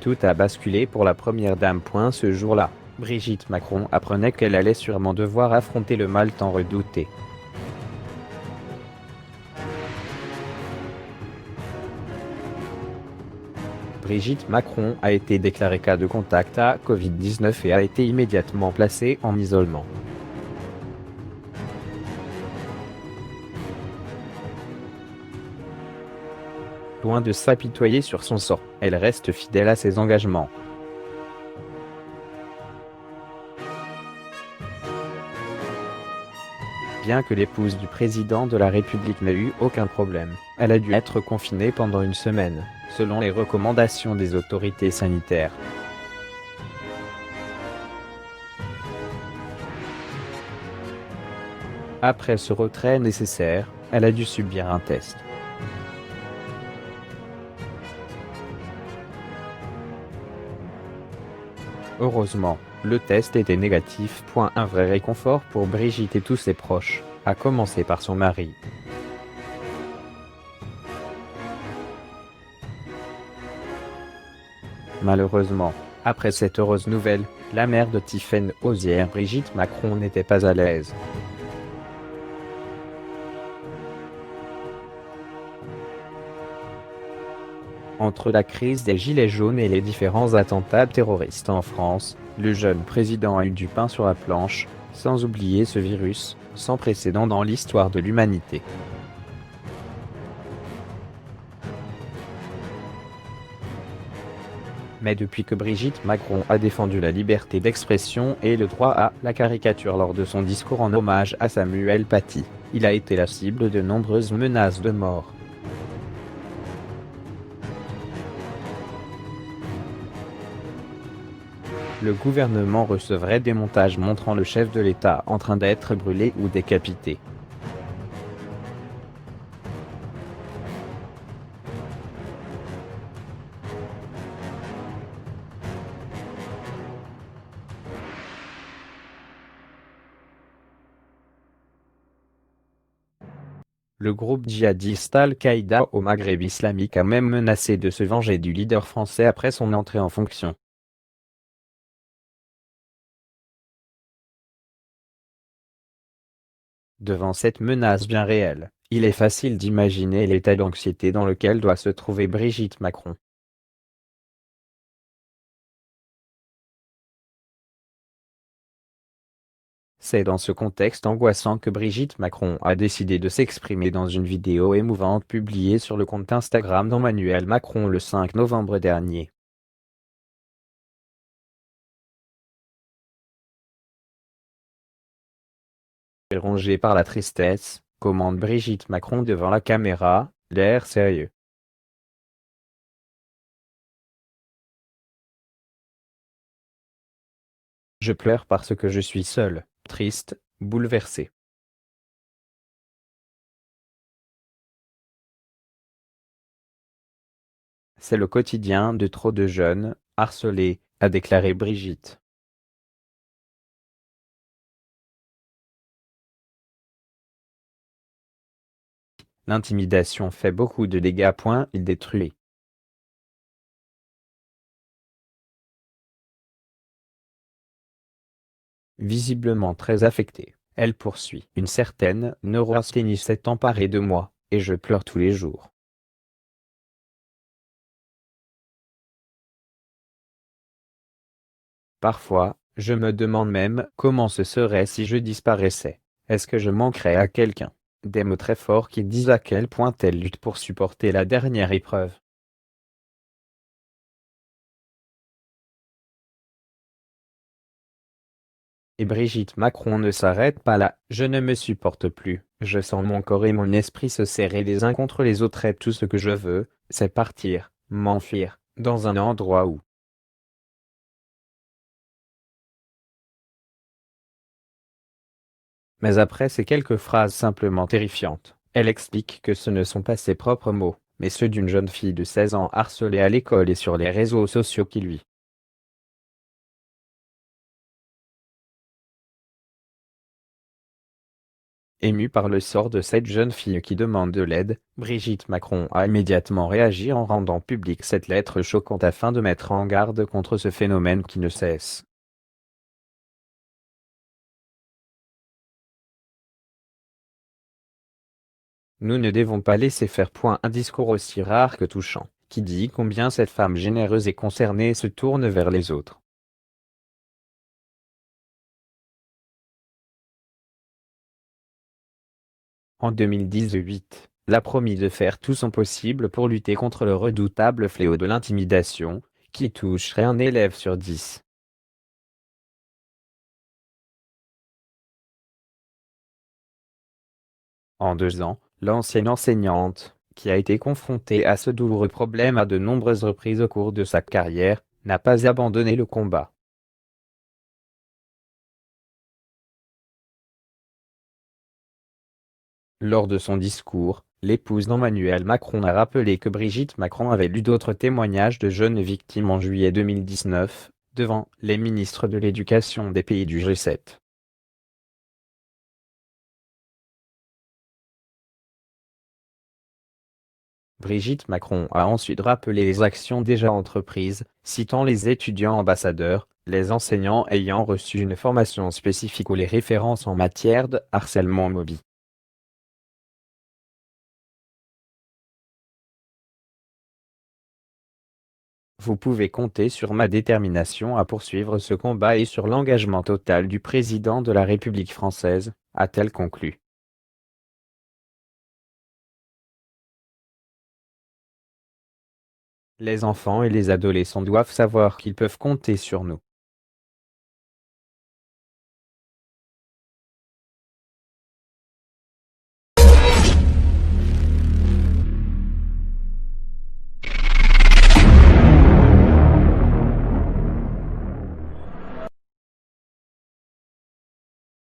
Tout a basculé pour la première dame. Ce jour-là, Brigitte Macron apprenait qu'elle allait sûrement devoir affronter le mal tant redouté. Brigitte Macron a été déclarée cas de contact à Covid-19 et a été immédiatement placée en isolement. Loin de s'apitoyer sur son sort, elle reste fidèle à ses engagements. Bien que l'épouse du président de la République n'ait eu aucun problème, elle a dû être confinée pendant une semaine, selon les recommandations des autorités sanitaires. Après ce retrait nécessaire, elle a dû subir un test. Heureusement, le test était négatif. Un vrai réconfort pour Brigitte et tous ses proches, à commencer par son mari. Malheureusement, après cette heureuse nouvelle, la mère de Tiffaine Hozière, Brigitte Macron, n'était pas à l'aise. Entre la crise des Gilets jaunes et les différents attentats terroristes en France, le jeune président a eu du pain sur la planche, sans oublier ce virus, sans précédent dans l'histoire de l'humanité. Mais depuis que Brigitte Macron a défendu la liberté d'expression et le droit à la caricature lors de son discours en hommage à Samuel Paty, il a été la cible de nombreuses menaces de mort. Le gouvernement recevrait des montages montrant le chef de l'État en train d'être brûlé ou décapité. Le groupe djihadiste Al-Qaïda au Maghreb islamique a même menacé de se venger du leader français après son entrée en fonction. Devant cette menace bien réelle, il est facile d'imaginer l'état d'anxiété dans lequel doit se trouver Brigitte Macron. C'est dans ce contexte angoissant que Brigitte Macron a décidé de s'exprimer dans une vidéo émouvante publiée sur le compte Instagram d'Emmanuel Macron le 5 novembre dernier. Rongée par la tristesse, commande Brigitte Macron devant la caméra, l'air sérieux. Je pleure parce que je suis seule, triste, bouleversée. C'est le quotidien de trop de jeunes, harcelés, a déclaré Brigitte. L'intimidation fait beaucoup de dégâts. Il détruit. Visiblement très affectée, elle poursuit. Une certaine neurasthénie s'est emparée de moi, et je pleure tous les jours. Parfois, je me demande même comment ce serait si je disparaissais. Est-ce que je manquerais à quelqu'un? Des mots très forts qui disent à quel point elle lutte pour supporter la dernière épreuve. Et Brigitte Macron ne s'arrête pas là. Je ne me supporte plus. Je sens mon corps et mon esprit se serrer les uns contre les autres et tout ce que je veux, c'est partir, m'enfuir, dans un endroit où Mais après ces quelques phrases simplement terrifiantes, elle explique que ce ne sont pas ses propres mots, mais ceux d'une jeune fille de 16 ans harcelée à l'école et sur les réseaux sociaux qui lui Émue par le sort de cette jeune fille qui demande de l'aide, Brigitte Macron a immédiatement réagi en rendant publique cette lettre choquante afin de mettre en garde contre ce phénomène qui ne cesse. Nous ne devons pas laisser faire point un discours aussi rare que touchant, qui dit combien cette femme généreuse et concernée se tourne vers les autres. En 2018, elle a promis de faire tout son possible pour lutter contre le redoutable fléau de l'intimidation, qui toucherait un élève sur 10. En 2 ans, l'ancienne enseignante, qui a été confrontée à ce douloureux problème à de nombreuses reprises au cours de sa carrière, n'a pas abandonné le combat. Lors de son discours, l'épouse d'Emmanuel Macron a rappelé que Brigitte Macron avait lu d'autres témoignages de jeunes victimes en juillet 2019, devant les ministres de l'Éducation des pays du G7. Brigitte Macron a ensuite rappelé les actions déjà entreprises, citant les étudiants ambassadeurs, les enseignants ayant reçu une formation spécifique ou les références en matière de harcèlement mobile. Vous pouvez compter sur ma détermination à poursuivre ce combat et sur l'engagement total du président de la République française, a-t-elle conclu. Les enfants et les adolescents doivent savoir qu'ils peuvent compter sur nous.